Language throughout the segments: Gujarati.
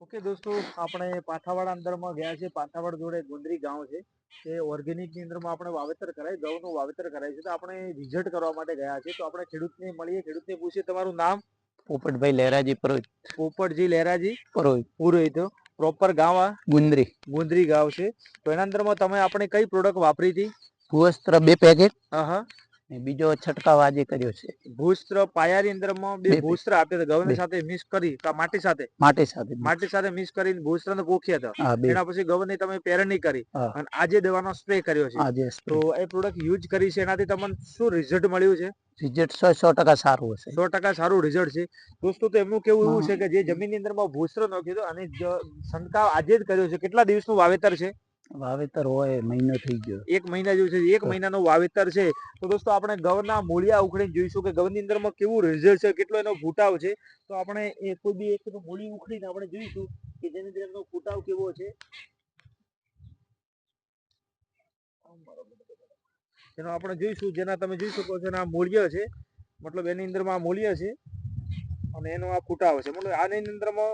ઓકે દોસ્તો, આપણે પાથાવાડા અંદરમાં ગયા છે. પાથાવાડ જોડે ગુંદરી ગામ છે. તે ઓર્ગેનિકની અંદરમાં આપણે વાવેતર કરાય, ઘઉંનું વાવેતર કરાય છે. તો આપણે વિઝિટ કરવા માટે ગયા છે. તો આપણે ખેડૂતને મળીએ, ખેડૂતને પૂછીએ તમારું નામ. પોપટભાઈ લહેરાજી પુરોહિત. પોપટજી લહેરાજી પુરોહિત. પુરોહિત. પ્રોપર ગામ આ ગુંદરી. ગુંદરી ગામ છે. તો એના અંદરમાં તમે આપણે કઈ પ્રોડક્ટ વાપરી હતી? ભૂવસ્ત્ર 2 પેકેટ. હા. બીજો છંટકાવ આજે કર્યો છે. ભૂસ્ત્ર પાયાની અંદરમાં 2 ભૂસ્ત્ર આપ્યા હતા, ગવની સાથે મિક્સ કરી માટી સાથે મિક્સ કરીને ભૂસ્ત્ર ને પોખ્યા હતા. એના પછી ગવની તમે પેરણી કરી અને આજે દવાનો સ્પ્રે કર્યો છે. તો એ પ્રોડક્ટ યુઝ કરી છે, એનાથી તમને શું રિઝલ્ટ મળ્યું છે? રિઝલ્ટ 100% સારું હશે. 100% સારું રિઝલ્ટ છે. દોસ્તો, તો એમનું કેવું એવું છે કે જે જમીનની અંદરમાં ભૂસ્ત્ર નાખ્યો હતો અને છંટકાવ આજે જ કર્યો છે. કેટલા દિવસનું વાવેતર છે? વાવેતર હોય મહિનો થઈ ગયો, 1 મહિના જેવું છે. 1 મહિનાનું વાવેતર છે. તો દોસ્તો, આપણે ઘઉંના મૂળિયા ઉખડીને જોઈશું કે ઘઉંની અંદરમાં કેવું રિઝલ્ટ છે, કેટલો એનો ફૂટાવ છે. તો આપણે કોઈ બી એક મૂળી ઉખડીને આપણે જોઈશું કે જેની અંદર એનો ફૂટાવ કેવો છે. એનો આપણે જોઈશું, જેના તમે જોઈ શકો છો આ મૂળિયા છે, મતલબ એની અંદરમાં આ મૂળિયા છે અને એનો આ ફૂટાવ છે. મતલબ આની અંદરમાં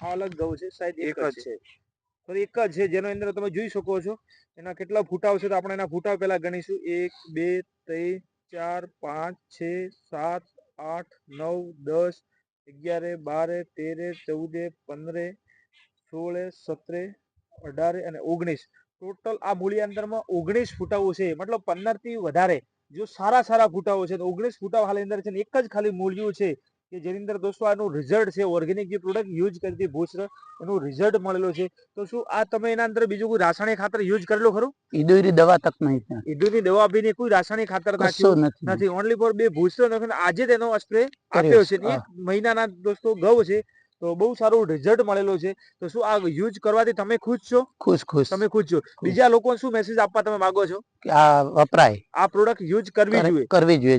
આ અલગ ઘઉં છે, સાઈઝ એક જ છે. તો એક જ છે, જેનો અંદર તમે જોઈ શકો છો એના કેટલા ફૂટાવ છે. તો આપણે એના ફૂટાવ પહેલા ગણીશું. 1 2 3 4 5 6 7 8 9 10 11 12 13 14 15 16 17 18 અને 19. ટોટલ આ મૂળિયા અંદરમાં 19 ફૂટાવો છે. મતલબ 15 થી વધારે જો સારા ફૂટાવો છે તો 19 ફૂટાવ હાલ અંદર છે. એક જ ખાલી મૂળિયું છે કે જેની અંદર દોસ્તો આનું રિઝલ્ટ છે. ઓર્ગેનિક જે પ્રોડક્ટ યુઝ કરતી ભૂસ્ત્ર એનું રિઝલ્ટ મળેલો છે. તો શું આ તમે એના અંદર બીજું કોઈ રાસાયણિક ખાતર યુઝ કરેલો ખરું? ઈદુરી દવા તક નહીં. ઈદુરની દવા બી કોઈ રાસાયણિક ખાતર નાખ્યું નથી. ઓનલી ફોર 2 ભૂસ્ત્ર નાખીને આજે તેનો સ્પ્રે આપ્યો છે. 1 મહિનાના દોસ્તો ઘઉં છે. તો બહુ સારું રિઝલ્ટ મળેલો છે. તો શું આ યુઝ કરવાથી તમે ખુશ છો? ખુશ. તમે ખુશ છો. બીજા લોકોને શું મેસેજ આપવા તમે માંગો છો? કે આ વપરાય, આ પ્રોડક્ટ યુઝ કરવી જોઈએ,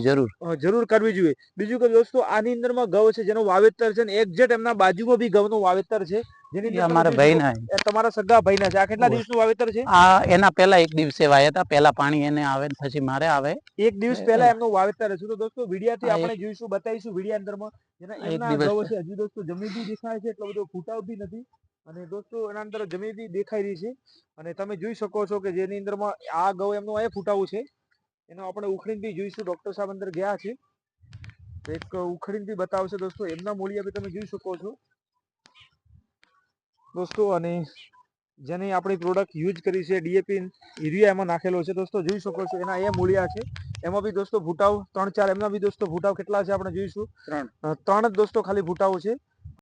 જરૂર કરવી જોઈએ. બીજું કે દોસ્તો, આની અંદરમાં ઘઉં છે જેનું વાવેતર છે ને એક્ઝેક્ટ એમના બાજુમાં બી ઘઉંનું વાવેતર છે. જેની અમારા ભાઈના, તમારા સગા ભાઈના છે. આ કેટલા દિવસનું વાવેતર છે? આ એના પહેલા 1 દિવસે વાયા હતા. પહેલા પાણી એને આવે પછી મારે આવે. 1 દિવસ પહેલા એમનું વાવેતર છે. તો દોસ્તો, વિડિયાથી આપણે જોઈશું, બતાવીશું વિડિયા અંદરમાં જેના એમના ઘઉં છે. હજી દોસ્તો જમીન બી દેખાય છે, એટલો બધો ફૂટાવ બી નથી. અને દોસ્તો એના અંદર જમીન બી દેખાઈ રહી છે અને તમે જોઈ શકો છો કે જેની અંદરમાં આ ઘઉં એમનું અહીંયા ફૂટાવું છે. એનો આપણે ઉખડીને બી જોઈશું. ડોક્ટર સાહેબ અંદર ગયા છે, એક ઉખડીને બી બતાવશે. દોસ્તો, એમના મૂળિયા બી તમે જોઈ શકો છો દોસ્તો. અને જેની આપણી પ્રોડક્ટ યુઝ કરી છે, ડીએપી યુરિયા એમાં નાખેલો છે. દોસ્તો જોઈ શકો છો એના એ મૂળિયા છે. એમાં બી દોસ્તો ફૂટાવ 3 4 એમના બી દોસ્તો ફૂટાવ કેટલા છે આપણે જોઈશું. 3 જ દોસ્તો ખાલી ફૂટાવ છે.